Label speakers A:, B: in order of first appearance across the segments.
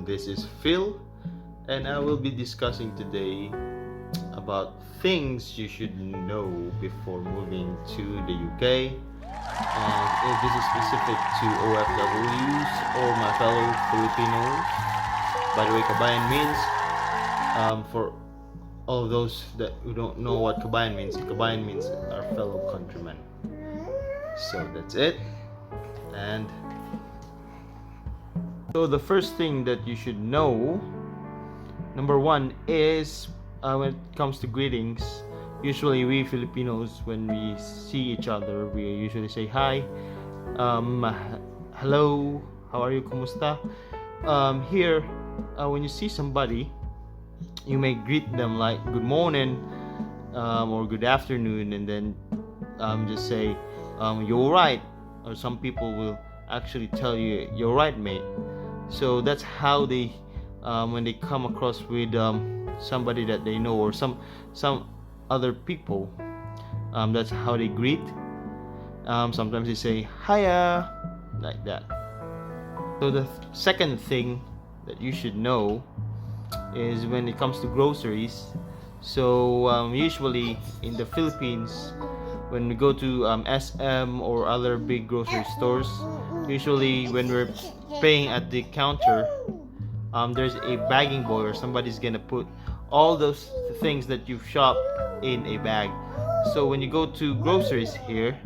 A: This is Phil, and I will be discussing today about things you should know before moving to the UK. And if this is specific to OFWs or my fellow Filipinos, by the way, kabayan means, for all those that who don't know what kabayan means our fellow countrymen. So that's it. And so the first thing that you should know, number one, is when it comes to greetings. Usually we Filipinos, when we see each other, we usually say hi, hello, how are you, kumusta? Here, when you see somebody, you may greet them like good morning, or good afternoon, and then just say, you're right, or some people will actually tell you, you're right, mate. So that's how they, when they come across with somebody that they know or some other people, that's how they greet. Sometimes they say hiya, like that. So the second thing that you should know is when it comes to groceries. So usually in the Philippines, when we go to SM or other big grocery stores, usually when we're paying at the counter, there's a bagging boy or somebody's gonna put all those things that you've shopped in a bag. So when you go to groceries here,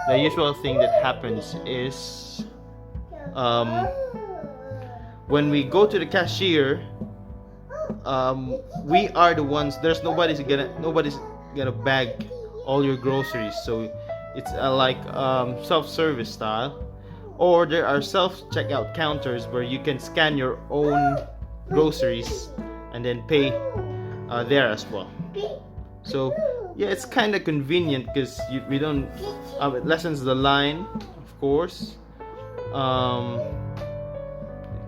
A: the usual thing that happens is, when we go to the cashier, we are the ones. There's nobody's gonna bag all your groceries. So it's like self-service style, or there are self-checkout counters where you can scan your own groceries and then pay there as well. So yeah, it's kind of convenient because we don't. It lessens the line, of course.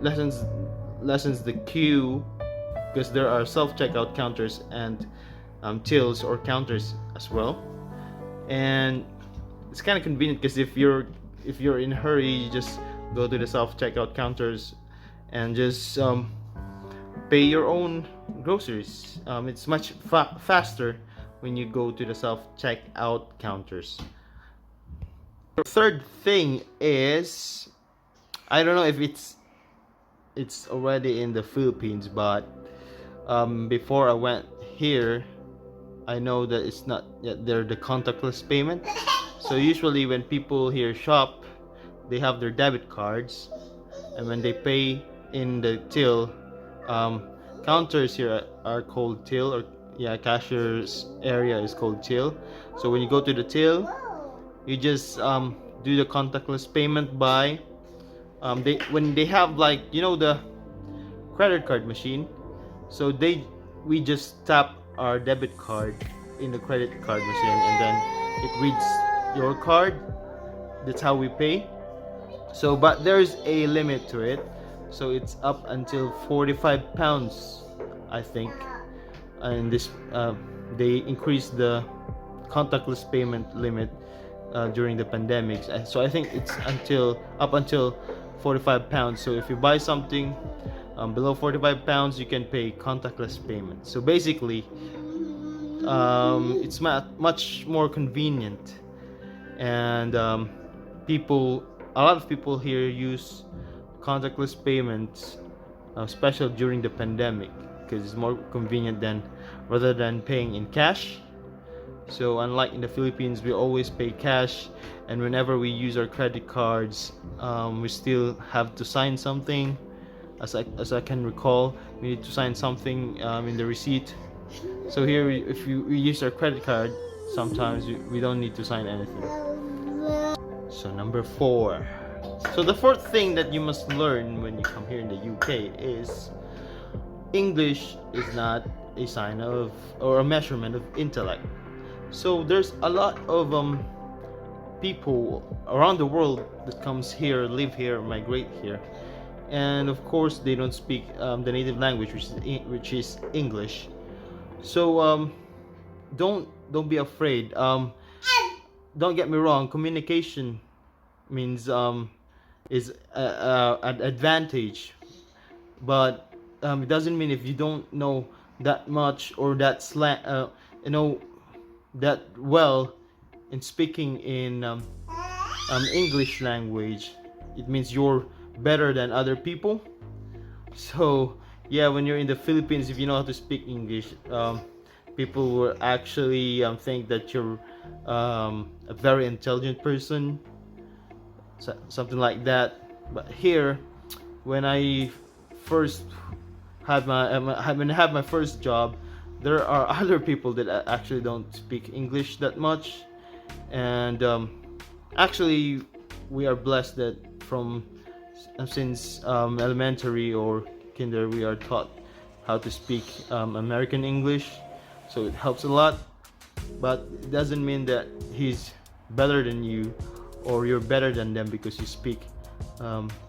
A: Lessens the queue because there are self-checkout counters and tills or counters as well. And it's kind of convenient because if you're in a hurry, you just go to the self-checkout counters and just pay your own groceries. It's much faster when you go to the self-checkout counters. The third thing is, I don't know if it's already in the Philippines, but before I went here, I know that it's not yet there, the contactless payment. So usually when people here shop, they have their debit cards, and when they pay in the till, counters here are called till, or cashier's area is called till. So when you go to the till, you just do the contactless payment by when they have, like, the credit card machine. So we just tap our debit card in the credit card machine, and then it reads your card. That's how we pay. So but there's a limit to it, so it's up until 45 pounds, I think. And this they increased the contactless payment limit during the pandemic. So I think it's up until 45 pounds. So if you buy something below 45 pounds, you can pay contactless payment. So basically, it's much more convenient, and a lot of people here use contactless payments, especially during the pandemic, because it's more convenient rather than paying in cash. So unlike in the Philippines, we always pay cash, and whenever we use our credit cards, we still have to sign something. As I can recall, we need to sign something in the receipt. So here, if we use our credit card, sometimes we don't need to sign anything. So number 4. So the fourth thing that you must learn when you come here in the UK is English is not a sign of or a measurement of intellect. So there's a lot of people around the world that comes here, live here, migrate here, and of course they don't speak the native language, which is English. So don't be afraid. Don't get me wrong. Communication means is an advantage But it doesn't mean if you don't know that much or that slang, you know, that well in speaking in English language, it means you're better than other people. So yeah, when you're in the Philippines, if you know how to speak English, people will actually think that you're a very intelligent person, something like that. But here, when I first when I had my first job, there are other people that actually don't speak English that much, and actually, we are blessed that from since elementary or kinder we are taught how to speak American English, so it helps a lot. But it doesn't mean that he's better than you or you're better than them because you speak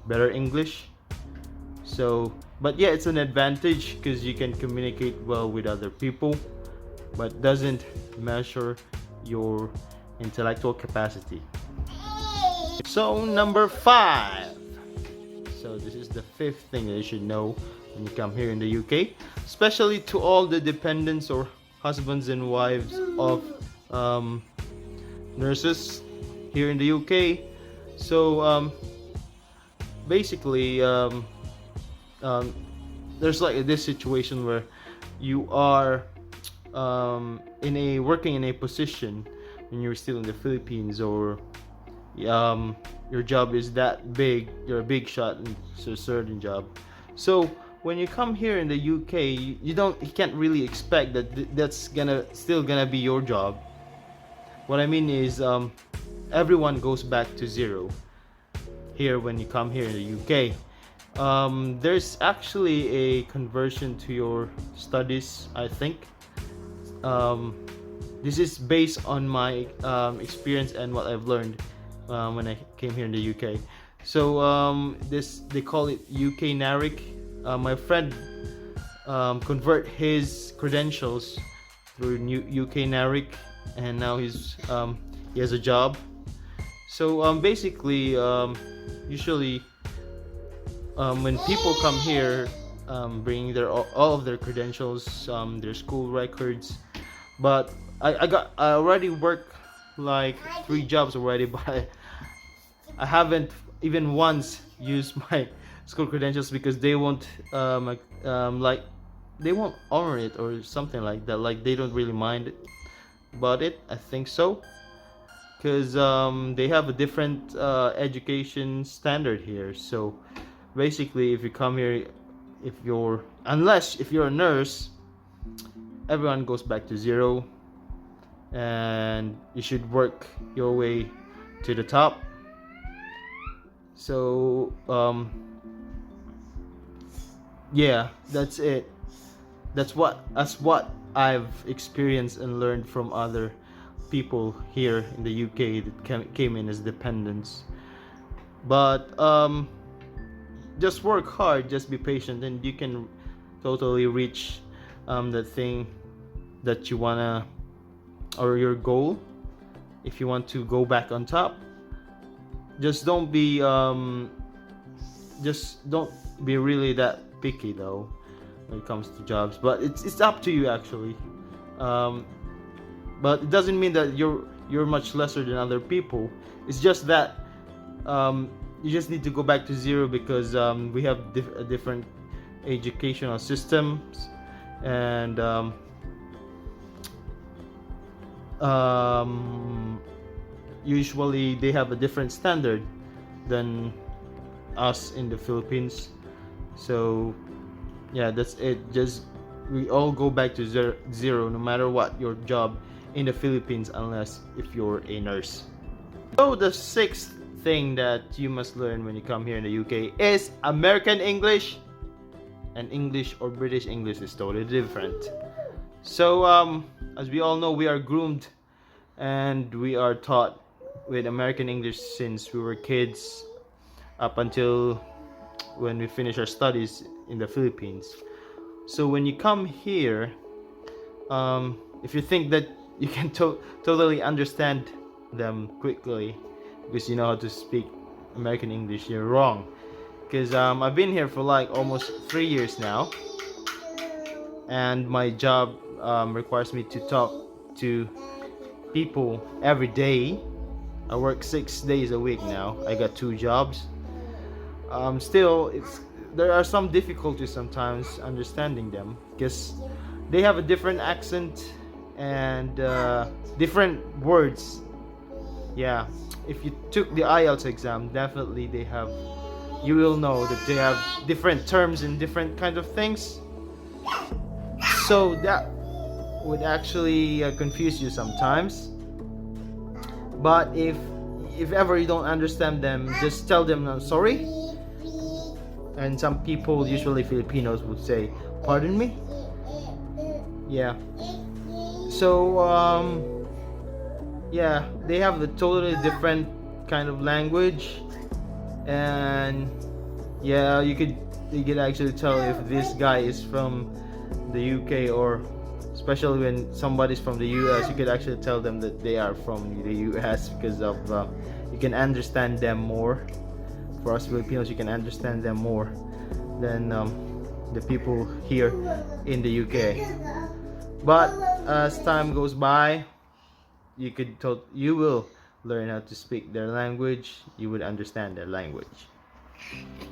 A: better English. So, but yeah, it's an advantage because you can communicate well with other people, but doesn't measure your intellectual capacity. So, number 5. So, this is the fifth thing that you should know when you come here in the UK, especially to all the dependents or husbands and wives of nurses here in the UK. So, basically, there's like this situation where you are working in a position when you're still in the Philippines, or your job is that big, you're a big shot and it's a certain job. So when you come here in the UK, you can't really expect that that's still gonna be your job. What I mean is everyone goes back to zero here when you come here in the UK. There's actually a conversion to your studies, I think. This is based on my experience and what I've learned when I came here in the UK. So they call it UK NARIC. My friend convert his credentials through UK NARIC, and now he has a job. So basically, usually when people come here, bringing all of their credentials, their school records, but I already worked like 3 jobs already, but I haven't even once used my school credentials because they won't like they won't honor it or something like that. Like they don't really mind about it. I think so, because they have a different education standard here. So basically, if you come here, if you're a nurse, everyone goes back to zero, and you should work your way to the top. So yeah, that's it. That's what I've experienced and learned from other people here in the UK that came in as dependents. But just work hard, just be patient, and you can totally reach the thing that you wanna, or your goal. If you want to go back on top, just don't be really that picky though when it comes to jobs. But it's up to you actually. But it doesn't mean that you're much lesser than other people. It's just that you just need to go back to zero because we have different educational systems, and usually they have a different standard than us in the Philippines. So yeah, that's it. Just we all go back to zero no matter what your job in the Philippines, unless if you're a nurse. So the 6th thing that you must learn when you come here in the UK is American English, and English or British English is totally different. So as we all know, we are groomed and we are taught with American English since we were kids up until when we finish our studies in the Philippines. So when you come here, if you think that you can totally understand them quickly because you know how to speak American English, you're wrong. because I've been here for like almost 3 years now, and my job requires me to talk to people every day. I work 6 days a week now. I got 2 jobs. Still, there are some difficulties sometimes understanding them because they have a different accent and different words. Yeah, if you took the IELTS exam, definitely you will know that they have different terms and different kind of things. So that would actually confuse you sometimes. But if ever you don't understand them, just tell them I'm sorry. And some people, usually Filipinos, would say, "Pardon me." Yeah. So yeah, they have a totally different kind of language, and yeah, you could actually tell if this guy is from the UK, or especially when somebody's from the US, you could actually tell them that they are from the US because of you can understand them more. For us Filipinos, you can understand them more than the people here in the UK. But as time goes by, you will learn how to speak their language. You would understand their language.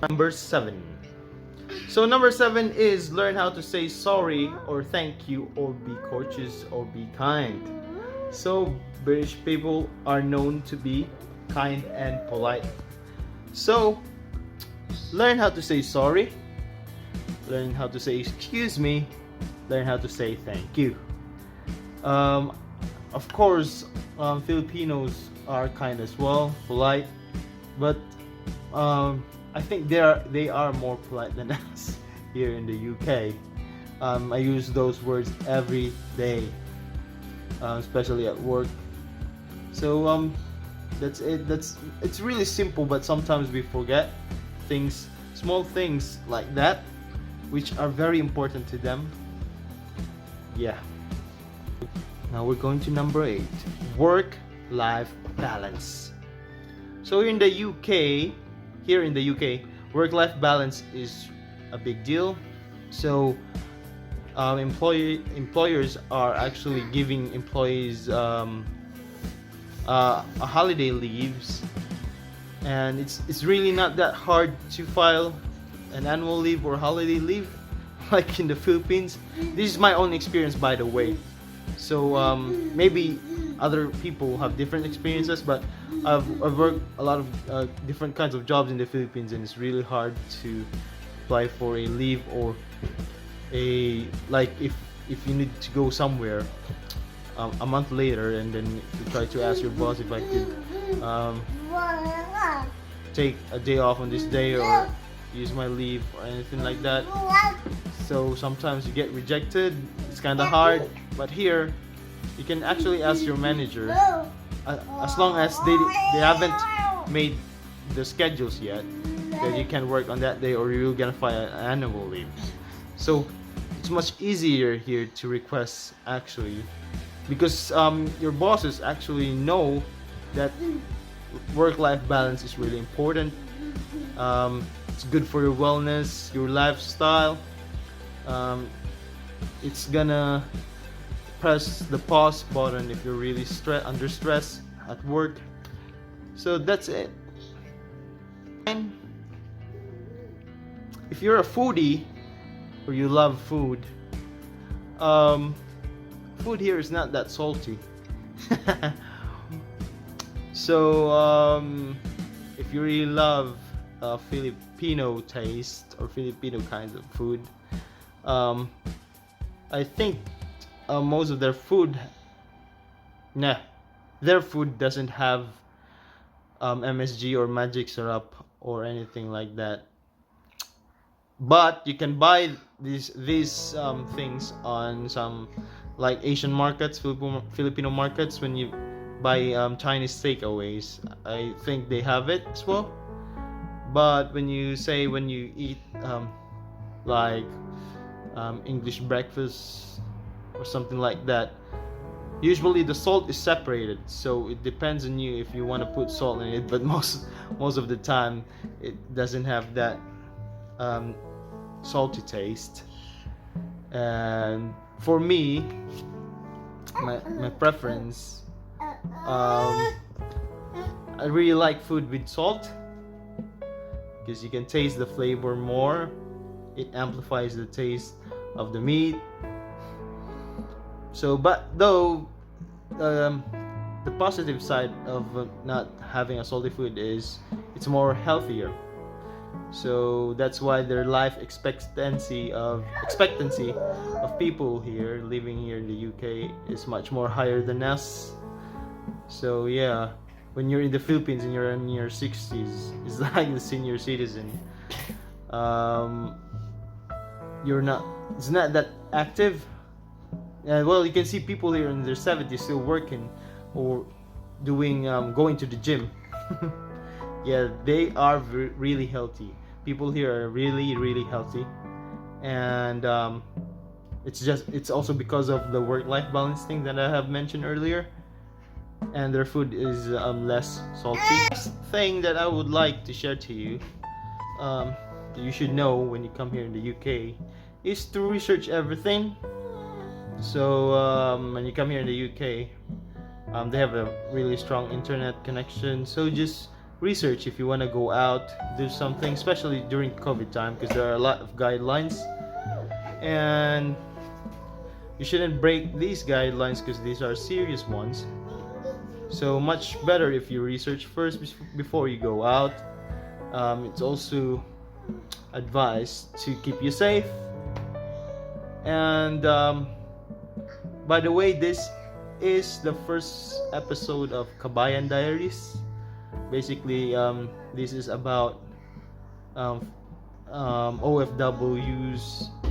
A: Number 7. So number 7 is learn how to say sorry or thank you or be courteous or be kind. So British people are known to be kind and polite. So learn how to say sorry, learn how to say excuse me, learn how to say thank you. Of course, Filipinos are kind as well, polite, but I think they are more polite than us here in the UK. I use those words every day, especially at work. So that's it. It's really simple, but sometimes we forget small things like that, which are very important to them. Yeah. Now we're going to number 8, work-life balance. So here in the UK, work-life balance is a big deal. So employers are actually giving employees a holiday leaves, and it's really not that hard to file an annual leave or holiday leave like in the Philippines. This is my own experience, by the way. So maybe other people have different experiences, but I've worked a lot of different kinds of jobs in the Philippines, and it's really hard to apply for a leave, or if you need to go somewhere a month later, and then you try to ask your boss if I could take a day off on this day or use my leave or anything like that. So sometimes you get rejected. It's kind of hard, but here you can actually ask your manager, as long as they haven't made the schedules yet, that you can work on that day, or you're gonna file an annual leave. So it's much easier here to request, actually, because your bosses actually know that work-life balance is really important. It's good for your wellness, your lifestyle. It's gonna press the pause button if you're really under stress at work. So that's it. And if you're a foodie or you love food, food here is not that salty. So if you really love Filipino taste or Filipino kinds of food, I think most of their food doesn't have MSG or magic syrup or anything like that. But you can buy these things on some like Asian markets, Filipino markets. When you buy Chinese takeaways, I think they have it as well. But when you eat English breakfast or something like that, usually the salt is separated, so it depends on you if you want to put salt in it. But most of the time it doesn't have that um, salty taste. And for me, my preference, um, I really like food with salt because you can taste the flavor more. It amplifies the taste of the meat. So, but though, the positive side of not having a salty food is it's more healthier. So that's why their life expectancy of people here living here in the UK is much more higher than us. So yeah, when you're in the Philippines and you're in your 60s, it's like the senior citizen. It's not that active. Well, you can see people here in their 70s still working or doing going to the gym. Yeah, they are really healthy. People here are really healthy, and it's also because of the work-life balance thing that I have mentioned earlier, and their food is less salty. Next thing that I would like to share to you, that you should know when you come here in the UK, is to research everything. So when you come here in the UK, they have a really strong internet connection. So just research if you want to go out, do something, especially during COVID time, because there are a lot of guidelines, and you shouldn't break these guidelines because these are serious ones. So much better if you research first before you go out. It's also advised to keep you safe. And by the way, this is the first episode of Kabayan Diaries. Basically, this is about OFWs.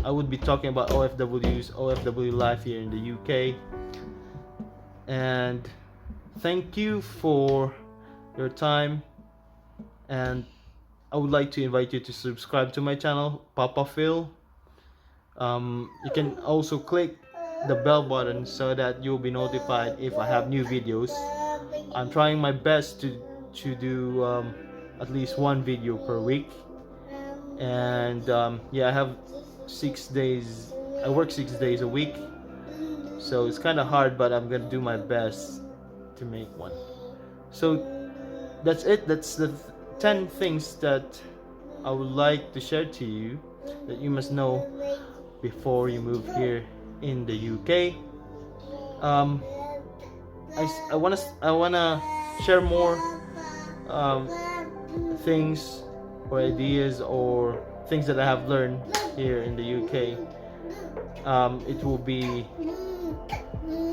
A: I would be talking about OFW life here in the UK. And thank you for your time. And I would like to invite you to subscribe to my channel, Papa Phil. You can also click the bell button so that you'll be notified if I have new videos. I'm trying my best to do at least one video per week, and yeah, I have 6 days. I work 6 days a week, so it's kind of hard, but I'm gonna do my best to make one. So that's it. That's the 10 things that I would like to share to you that you must know before you move here in the UK. I wanna share more things or ideas or things that I have learned here in the UK. It will be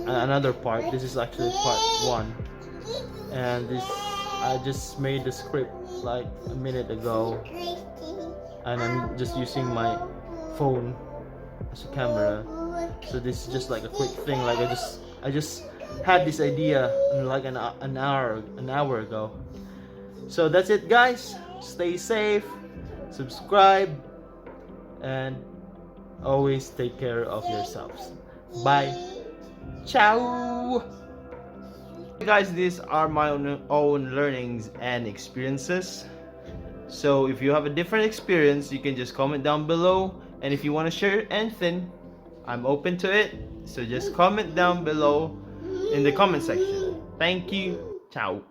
A: another part. This is actually part 1, and this I just made the script like a minute ago, and I'm just using my phone as a camera. So this is just like a quick thing. Like I just had this idea like an hour ago. So that's it, guys. Stay safe, subscribe, and always take care of yourselves. Bye. Ciao. Hey guys, these are my own learnings and experiences. So if you have a different experience, you can just comment down below. And if you want to share anything, I'm open to it. So just comment down below in the comment section. Thank you. Ciao.